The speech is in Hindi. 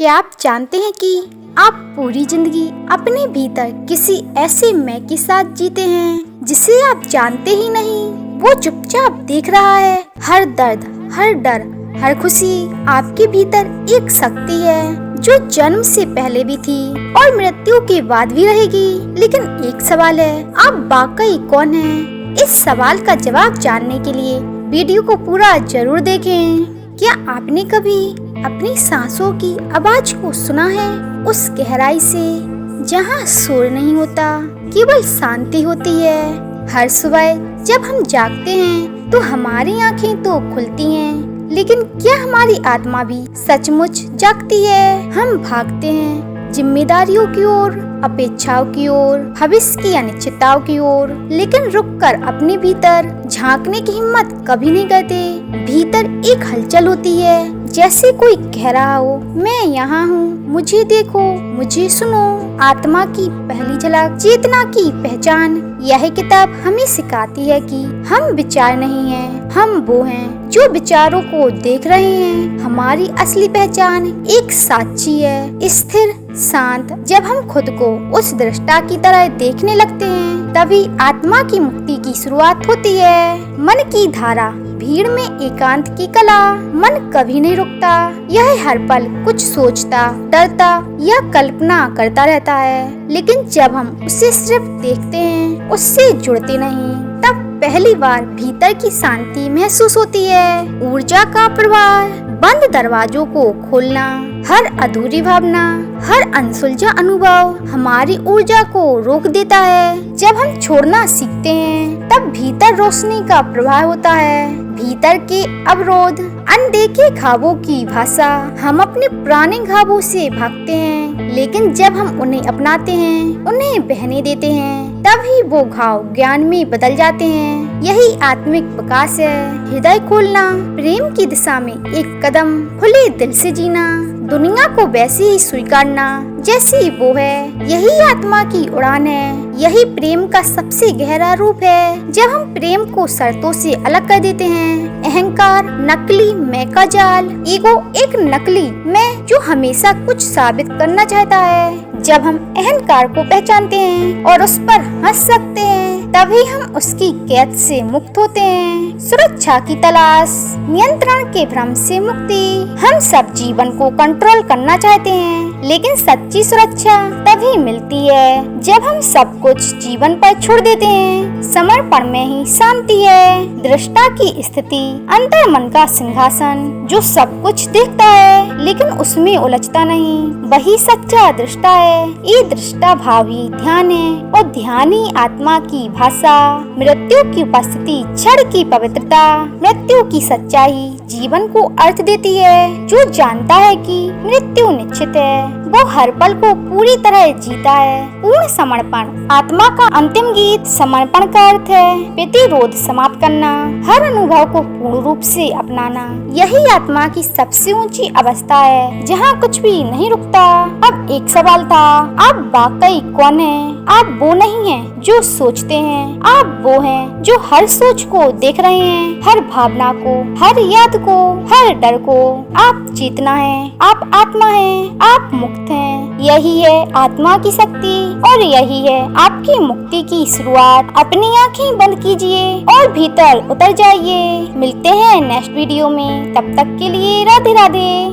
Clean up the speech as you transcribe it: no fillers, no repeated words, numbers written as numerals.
क्या आप जानते हैं कि आप पूरी जिंदगी अपने भीतर किसी ऐसे मैं के साथ जीते हैं जिसे आप जानते ही नहीं। वो चुपचाप देख रहा है। हर दर्द, हर डर, हर खुशी आपके भीतर एक शक्ति है जो जन्म से पहले भी थी और मृत्यु के बाद भी रहेगी। लेकिन एक सवाल है, आप वाकई कौन हैं? इस सवाल का जवाब जानने के लिए वीडियो को पूरा जरूर देखें। क्या आपने कभी अपनी सांसों की आवाज को सुना है? उस गहराई से जहाँ शोर नहीं होता, केवल शांति होती है। हर सुबह जब हम जागते हैं तो हमारी आंखें तो खुलती हैं, लेकिन क्या हमारी आत्मा भी सचमुच जागती है? हम भागते हैं जिम्मेदारियों की ओर, अपेक्षाओं की ओर, भविष्य की अनिश्चितताओं की ओर, लेकिन रुककर अपने भीतर झांकने की हिम्मत कभी नहीं करते। भीतर एक हलचल होती है, जैसे कोई कह रहा हो, मैं यहाँ हूँ, मुझे देखो, मुझे सुनो। आत्मा की पहली झलक, चेतना की पहचान। यह किताब हमें सिखाती है कि हम विचार नहीं हैं, हम वो हैं जो विचारों को देख रहे हैं। हमारी असली पहचान एक साक्षी है, स्थिर, शांत। जब हम खुद को उस दृष्टा की तरह देखने लगते हैं, तभी आत्मा की मुक्ति की शुरुआत होती है। मन की धारा, भीड़ में एकांत की कला। मन कभी नहीं रुकता, यह हर पल कुछ सोचता, डरता या कल्पना करता रहता है। लेकिन जब हम उसे सिर्फ देखते हैं, उससे जुड़ते नहीं, तब पहली बार भीतर की शांति महसूस होती है। ऊर्जा का प्रवाह, बंद दरवाजों को खोलना। हर अधूरी भावना, हर अनसुलझा अनुभव हमारी ऊर्जा को रोक देता है। जब हम छोड़ना सीखते हैं, तब भीतर रोशनी का प्रवाह होता है। भीतर के अवरोध, अनदेखे ख्वाबों की भाषा। हम अपने पुराने ख्वाबों से भागते हैं, लेकिन जब हम उन्हें अपनाते हैं, उन्हें बहने देते हैं, तभी वो घाव ज्ञान में बदल जाते हैं। यही आत्मिक विकास है। हृदय खोलना, प्रेम की दिशा में एक कदम, खुले दिल से जीना, दुनिया को वैसे ही स्वीकारना जैसी वो है। यही आत्मा की उड़ान है, यही प्रेम का सबसे गहरा रूप है। जब हम प्रेम को शर्तों से अलग कर देते हैं, अहंकार, नकली मैं का जाल, ईगो एक नकली मैं जो हमेशा कुछ साबित करना चाहता है। जब हम अहंकार को पहचानते हैं और उस पर हंस सकते हैं, तभी हम उसकी कैद से मुक्त होते हैं। सुरक्षा की तलाश, नियंत्रण के भ्रम से मुक्ति। हम सब जीवन को कंट्रोल करना चाहते हैं, लेकिन सच्ची सुरक्षा तभी मिलती है जब हम सब कुछ जीवन पर छोड़ देते हैं। समर्पण में ही शांति है। दृष्टा की स्थिति, अंतर मन का सिंहासन जो सब कुछ देखता है लेकिन उसमें उलझता नहीं, वही सच्चा दृष्टा है। ये दृष्टा भाव ही ध्यान है और ध्यान ही आत्मा की भाषा। मृत्यु की उपस्थिति, क्षण की पवित्रता, मृत्यु की सच्चाई जीवन को अर्थ देती है। जो जानता है कि मृत्यु निश्चित है, वो हर पल को पूरी तरह जीता है। पूर्ण समर्पण, आत्मा का अंतिम गीत। समर्पण का अर्थ है प्रतिरोध समाप्त करना, हर अनुभव को पूर्ण रूप से अपनाना। यही आत्मा की सबसे ऊंची अवस्था है, जहाँ कुछ भी नहीं रुकता। अब एक सवाल था, आप वाकई कौन हैं? आप वो नहीं हैं जो सोचते हैं, आप वो हैं जो हर सोच को देख रहे हैं, हर भावना को, हर याद को, हर डर को। आप चेतना है, आप आत्मा है, आप मुक्त हैं। यही है आत्मा की शक्ति और यही है आपकी मुक्ति की शुरुआत। अपनी आंखें बंद कीजिए और भीतर उतर जाइए। मिलते हैं नेक्स्ट वीडियो में, तब तक के लिए राधे राधे।